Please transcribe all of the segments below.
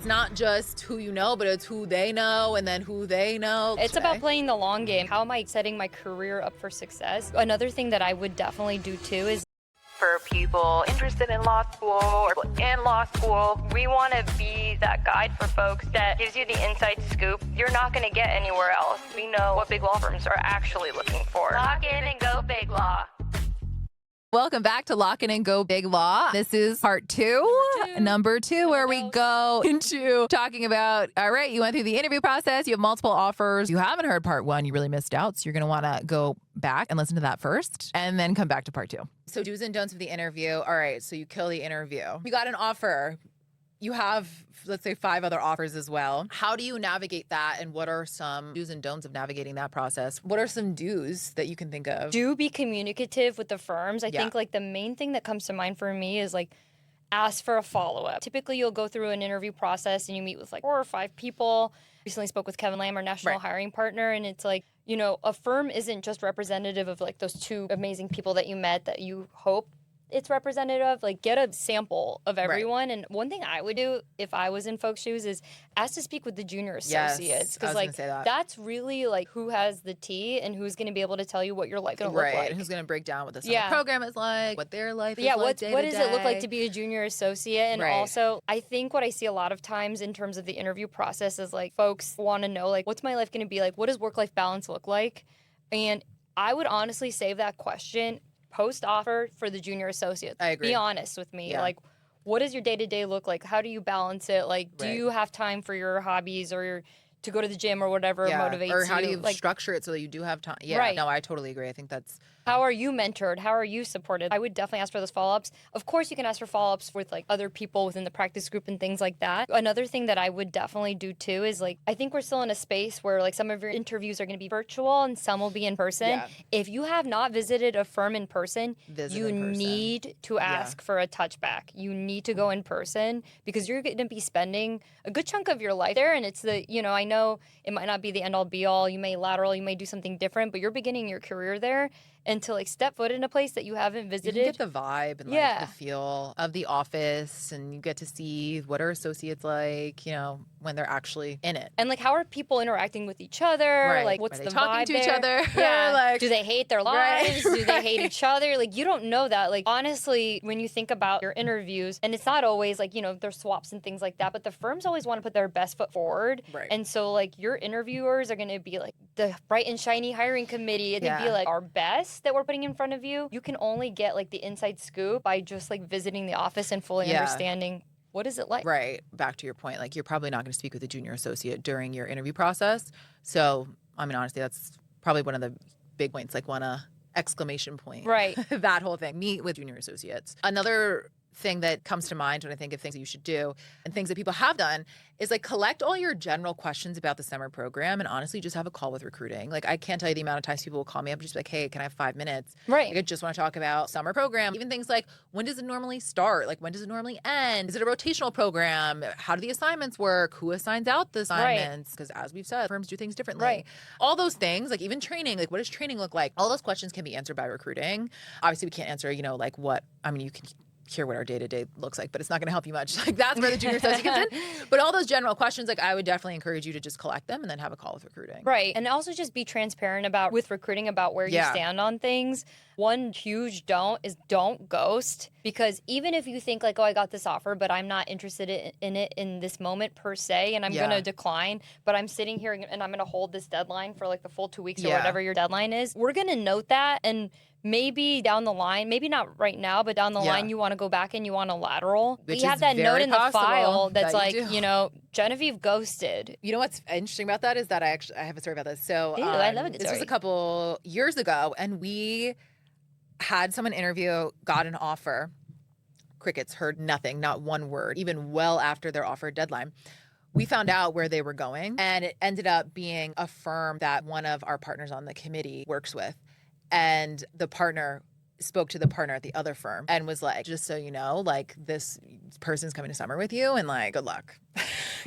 It's not just who you know, but it's who they know and then who they know. It's about playing the long game. How am I setting my career up for success? Another thing that I would definitely do too is for people interested in law school or in law school, we want to be that guide for folks that gives you the inside scoop you're not going to get anywhere else. We know what big law firms are actually looking for. Lock in and go big law. Welcome back to Lock In and Go Big Law. This is part number two, where we go into talking about, all right, you went through the interview process, you have multiple offers. You haven't heard part one, you really missed out. So you're going to want to go back and listen to that first and then come back to part two. So do's and don'ts of the interview. All right, so you kill the interview. You got an offer. You have, let's say, 5 other offers as well. How do you navigate that? And what are some do's and don'ts of navigating that process? What are some do's that you can think of? do be communicative with the firms. I think like the main thing that comes to mind for me is like ask for a follow-up. Typically you'll go through an interview process and you meet with like 4 or 5 people. Recently spoke with Kevin Lamb, our national hiring partner, and it's like, you know, a firm isn't just representative of like those 2 amazing people that you met that you hope it's representative of. Like, get a sample of everyone. And one thing I would do if I was in folks' shoes is ask to speak with the junior associates. Because like that's really like who has the tea and who's going to be able to tell you what your life going to look like. And who's going to break down what the summer program is like, what their life is like what day what to does day. it look like to be a junior associate? And also, I think what I see a lot of times in terms of the interview process is like folks want to know like, what's my life going to be like? What does work-life balance look like? And I would honestly save that question post-offer for the junior associates. I agree. Be honest with me. Like, what does your day-to-day look like? How do you balance it? Like, do you have time for your hobbies or to go to the gym or whatever motivates you? Or how do you structure it so that you do have time? No, I totally agree. I think that's... How are you mentored? How are you supported? I would definitely ask for those follow-ups. Of course, you can ask for follow-ups with like other people within the practice group and things like that. Another thing that I would definitely do too is like, I think we're still in a space where like some of your interviews are going to be virtual and some will be in person. Yeah. If you have not visited a firm in person, you need to ask for a touchback. You need to go in person because you're going to be spending a good chunk of your life there. And it's the, you know, I know it might not be the end all be all. You may lateral, you may do something different, but you're beginning your career there. And to like step foot in a place that you haven't visited. You get the vibe and like the feel of the office, and you get to see what are associates like, you know, when they're actually in it. And like, how are people interacting with each other? Like, what's the talking vibe to there? each other? Yeah. Like, do they hate their lives? Do they hate each other? Like, you don't know that. Like, honestly, when you think about your interviews, and it's not always like, you know, there's swaps and things like that, but the firms always want to put their best foot forward. And so like your interviewers are going to be like the bright and shiny hiring committee. They'd be like our best that we're putting in front of you. You can only get like the inside scoop by just like visiting the office and fully understanding what is it like. Right. Back to your point, like you're probably not going to speak with a junior associate during your interview process. So, I mean, honestly, that's probably one of the big points, like exclamation point. Right. That whole thing. Meet with junior associates. Another thing that comes to mind when I think of things that you should do and things that people have done is like collect all your general questions about the summer program and honestly just have a call with recruiting. Like I can't tell you the amount of times people will call me up and just be like, hey, can I have 5 minutes? Right. Like, I just want to talk about summer program. Even things like when does it normally start? Like when does it normally end? Is it a rotational program? How do the assignments work? Who assigns out the assignments? Because as we've said, firms do things differently. Right. All those things, like even training, like what does training look like? All those questions can be answered by recruiting. Obviously we can't answer, you know, like what, I mean, you can hear what our day-to-day looks like, but it's not going to help you much. Like that's where the junior associate comes in. But all those general questions, like I would definitely encourage you to just collect them and then have a call with recruiting. Right. And also just be transparent with recruiting about where you stand on things. One huge don't is don't ghost, because even if you think like, oh, I got this offer, but I'm not interested in it in this moment per se, and I'm going to decline, but I'm sitting here and I'm going to hold this deadline for like the full 2 weeks or whatever your deadline is. We're going to note that, and maybe down the line, maybe not right now, but down the line, you want to go back and you want to lateral. Which we have that note in the file that's that like, you know, Genevieve ghosted. You know what's interesting about that is that I have a story about this. So I love it. This was a couple years ago, and we had someone interview, got an offer. Crickets, heard nothing, not one word, even well after their offer deadline. We found out where they were going, and it ended up being a firm that one of our partners on the committee works with. And the partner spoke to the partner at the other firm and was like, just so you know, like this person's coming to summer with you and like, good luck.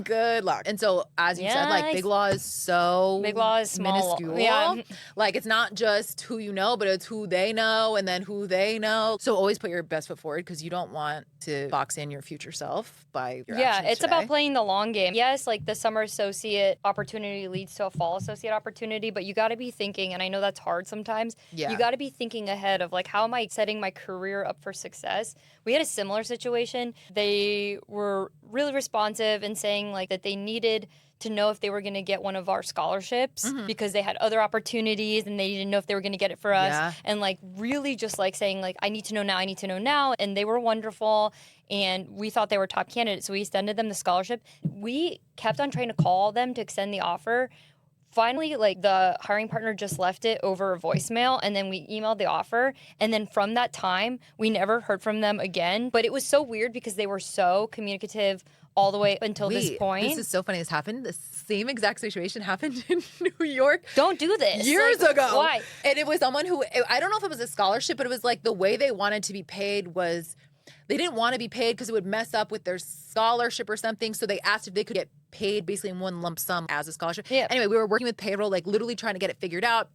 Good luck. And so, as you said, like, Yes. big law is so Big law is small. minuscule. Yeah. Like, it's not just who you know, but it's who they know and then who they know. So always put your best foot forward because you don't want to box in your future self by your actions It's today. about playing the long game. Yes, like the summer associate opportunity leads to a fall associate opportunity, but you got to be thinking, and I know that's hard sometimes. Yeah. You got to be thinking ahead of like, how am I setting my career up for success? We had a similar situation. They were really responsive and saying like that they needed to know if they were going to get one of our scholarships because they had other opportunities and they didn't know if they were going to get it for us. Yeah. And like really just like saying like, I need to know now, I need to know now. And they were wonderful. And we thought they were top candidates. So we extended them the scholarship. We kept on trying to call them to extend the offer. Finally, like the hiring partner just left it over a voicemail and then we emailed the offer. And then from that time, we never heard from them again. But it was so weird because they were so communicative all the way until this point. This is so funny. This happened. The same exact situation happened in New York. Don't do this. Years Like, ago. Why? And it was someone who, I don't know if it was a scholarship, but it was like the way they wanted to be paid was they didn't want to be paid because it would mess up with their scholarship or something. So they asked if they could get paid basically in one lump sum as a scholarship. Yeah. Anyway, we were working with payroll, like literally trying to get it figured out.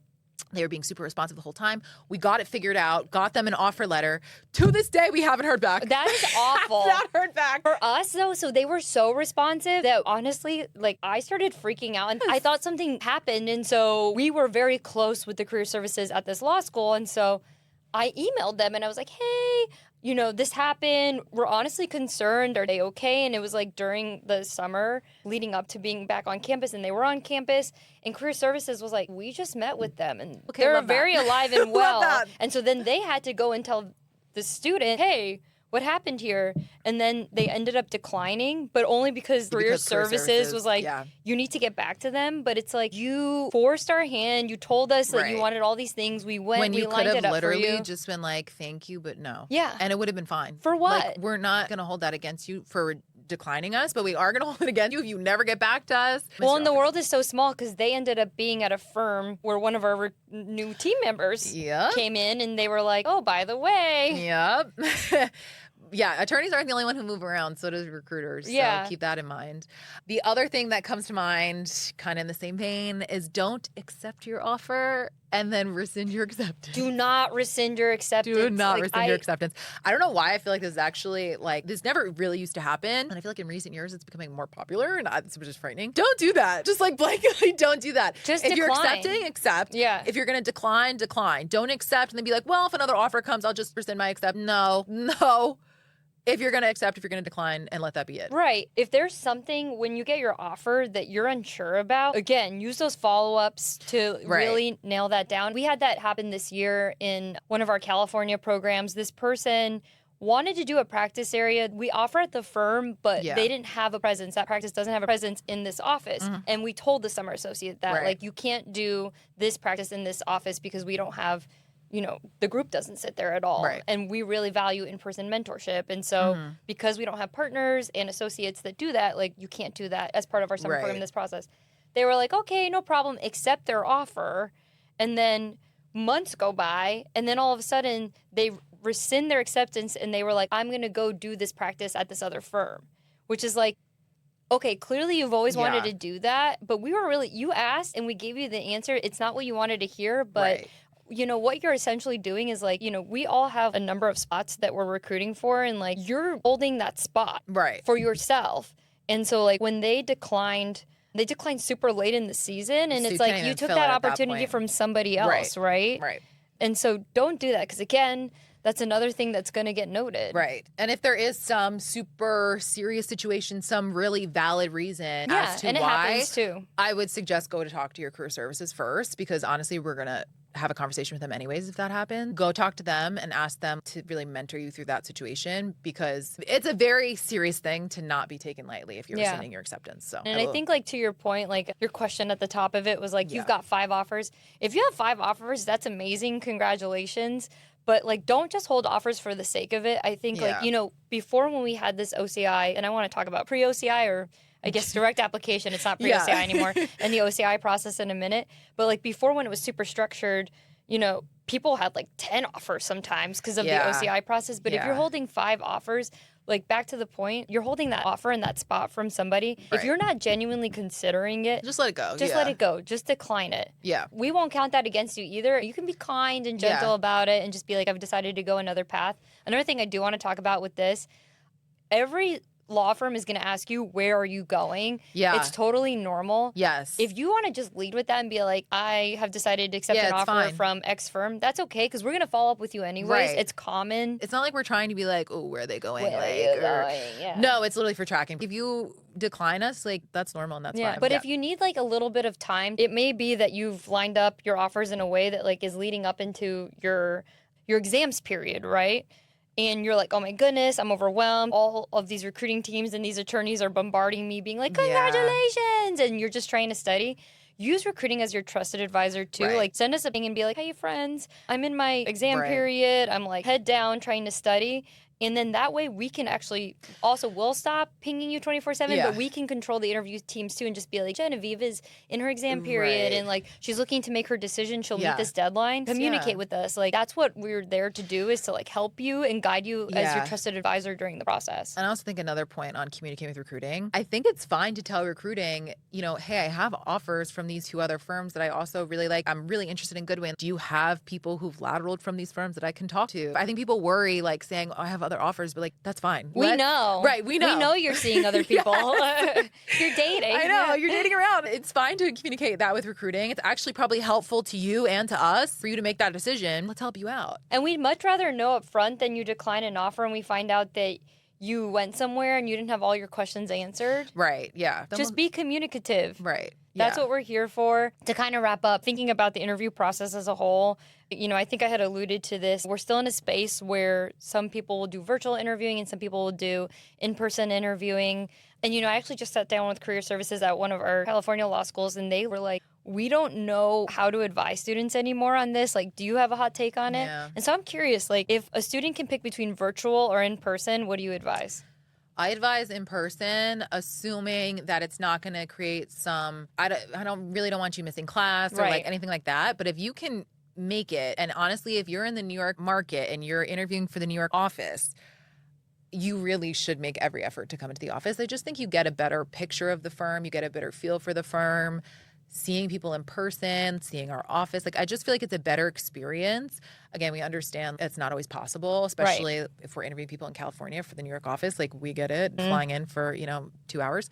They were being super responsive the whole time. We got it figured out, got them an offer letter. To this day, we haven't heard back. That is awful. Not heard back. For us, though, so they were so responsive that honestly, like, I started freaking out and I thought something happened. And so we were very close with the career services at this law school. And so I emailed them and I was like, hey, you know, this happened. We're honestly concerned. Are they okay? And it was like during the summer leading up to being back on campus, and they were on campus. And career services was like, we just met with them and they're love that. very alive and Love well. that. And so then they had to go and tell the student, hey, what happened here? And then they ended up declining, but only because career services was like, yeah. you need to get back to them. But it's like, you forced our hand. You told us that you Right. wanted all these things. We went, When we you could lined have it up literally for you. just been like, thank you, but no. Yeah. And it would have been fine. For what? Like, we're not going to hold that against you for declining us, but we are going to hold it against you if you never get back to us. Well, and the world is so small because they ended up being at a firm where one of our new team members Yep. came in and they were like, oh, by the way. Yep. Yeah, attorneys aren't the only one who move around, so does recruiters. Yeah. So keep that in mind. The other thing that comes to mind, kind of in the same vein, is don't accept your offer and then rescind your acceptance. Do not rescind your acceptance. Do not Like, rescind your acceptance. I don't know why I feel like this is actually like this never really used to happen. And I feel like in recent years it's becoming more popular and it's just frightening. Don't do that. Just like blankly don't do that. Just if you're decline. accepting, accept. Yeah. If you're gonna decline, decline. Don't accept and then be like, well, if another offer comes, I'll just rescind my accept. No. If you're going to accept, if you're going to decline, and let that be it. Right. If there's something when you get your offer that you're unsure about, again, use those follow-ups to Right. really nail that down. We had that happen this year in one of our California programs. This person wanted to do a practice area. We offer at the firm, but Yeah. they didn't have a presence. That practice doesn't have a presence in this office. And we told the summer associate that, Right. like, you can't do this practice in this office because we don't have, you know, the group doesn't sit there at all. Right. And we really value in-person mentorship. And so because we don't have partners and associates that do that, like, you can't do that as part of our summer program in this process. They were like, okay, no problem, accept their offer. And then months go by, and then all of a sudden they rescind their acceptance and they were like, I'm going to go do this practice at this other firm, which is like, okay, clearly you've always wanted Yeah. to do that, but we were really, you asked and we gave you the answer. It's not what you wanted to hear, but Right. you know, what you're essentially doing is like, you know, we all have a number of spots that we're recruiting for, and like, you're holding that spot Right. for yourself. And so like when they declined super late in the season, and So it's you like, can't you even took fill that it at that opportunity point. from somebody else, right? Right. And so don't do that, because again, that's another thing that's going to get noted. Right. And if there is some super serious situation, some really valid reason Yeah, as to and it why, happens too. I would suggest go to talk to your career services first, because honestly, we're going to have a conversation with them anyways if that happens. Go talk to them and ask them to really mentor you through that situation, because it's a very serious thing to not be taken lightly if you're Yeah. rescinding your acceptance. So And I think, like, to your point, like, your question at the top of it was like, you've got 5 offers. If you have 5 offers, that's amazing. Congratulations. But, like, don't just hold offers for the sake of it. I think, like, Yeah. you know, before when we had this OCI, and I want to talk about pre-OCI, or I guess direct application, it's not pre-OCI Yeah. anymore, and the OCI process in a minute. But, like, before, when it was super structured, you know, people had like 10 offers sometimes because of Yeah. the OCI process. But if you're Yeah. holding 5 offers, like back to the point, you're holding that offer and that spot from somebody. Right. If you're not genuinely considering it, Just let it go. just let it go. Just decline it. Yeah. We won't count that against you either. You can be kind and gentle about it and just be like, I've decided to go another path. Another thing I do want to talk about with this, every law firm is going to ask you, where are you going? Yeah. It's totally normal. Yes. If you want to just lead with that and be like, I have decided to accept an it's offer fine. from X firm, that's okay because we're going to follow up with you anyways. Right. It's common. It's not like we're trying to be like, oh, where are they going? Where are like, you going? Yeah. No, it's literally for tracking. If you decline us, like, that's normal and that's fine. But if you need like a little bit of time, it may be that you've lined up your offers in a way that like is leading up into your exams period, right? And you're like, oh my goodness, I'm overwhelmed. All of these recruiting teams and these attorneys are bombarding me being like, congratulations. And you're just trying to study. Use recruiting as your trusted advisor too. Right. Like send us a ping and be like, hey friends, I'm in my exam Right. period. I'm like head down trying to study. And then that way we can actually also we'll stop pinging you 24/7, Yeah. but we can control the interview teams too and just be like, Genevieve is in her exam period Right. and like she's looking to make her decision. She'll Yeah. meet this deadline. Communicate Yeah. with us. Like that's what we're there to do is to like help you and guide you as Yeah. your trusted advisor during the process. And I also think another point on communicating with recruiting, I think it's fine to tell recruiting, you know, hey, I have offers from these two other firms that I also really like. I'm really interested in Goodwin. Do you have people who've lateraled from these firms that I can talk to? I think people worry like saying, oh, I have other offers, but like, that's fine. We know. Right, we know. We know you're seeing other people. You're dating. I know, you're dating around. It's fine to communicate that with recruiting. It's actually probably helpful to you and to us for you to make that decision. Let's help you out. And we'd much rather know up front than you decline an offer and we find out that you went somewhere and you didn't have all your questions answered. Right, yeah. Just be communicative. Right. That's yeah. what we're here for. To kind of wrap up, thinking about the interview process as a whole, you know, I think I had alluded to this. We're still in a space where some people will do virtual interviewing and some people will do in-person interviewing. And, you know, I actually just sat down with career services at one of our California law schools and they were like, we don't know how to advise students anymore on this. Like, do you have a hot take on it? Yeah. And so I'm curious, like, if a student can pick between virtual or in person, what do you advise? I advise in person, assuming that it's not going to create some. I don't really want you missing class or Right. like anything like that. But if you can make it, and honestly, if you're in the New York market and you're interviewing for the New York office, you really should make every effort to come into the office. I just think you get a better picture of the firm, you get a better feel for the firm. Seeing people in person, seeing our office. Like, I just feel like it's a better experience. Again, we understand it's not always possible, especially if we're interviewing people in California for the New York office. Like, we get it, flying in for, 2 hours.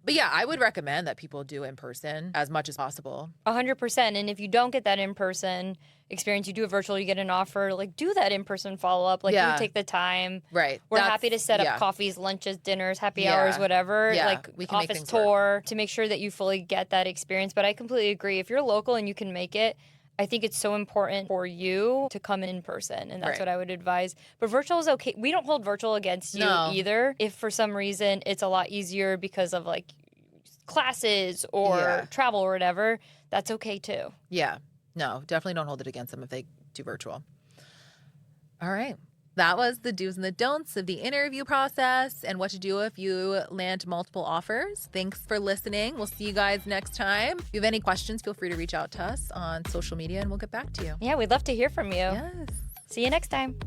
But yeah, I would recommend that people do in person as much as possible. 100%. And if you don't get that in-person experience, you do a virtual, you get an offer, like do that in-person follow-up. Like Yeah. you take the time. Right. We're That's- happy to set up yeah. coffees, lunches, dinners, happy Yeah. hours, whatever. Yeah, Like we can make office things work. tour to make sure that you fully get that experience. But I completely agree. If you're local and you can make it, I think it's so important for you to come in person, and that's Right. what I would advise. But virtual is okay. We don't hold virtual against you No. either. If for some reason it's a lot easier because of like classes or Yeah. travel or whatever, that's okay too. Yeah. No, definitely don't hold it against them if they do virtual. All right. That was the do's and the don'ts of the interview process and what to do if you land multiple offers. Thanks for listening. We'll see you guys next time. If you have any questions, feel free to reach out to us on social media and we'll get back to you. Yeah, we'd love to hear from you. Yes. See you next time.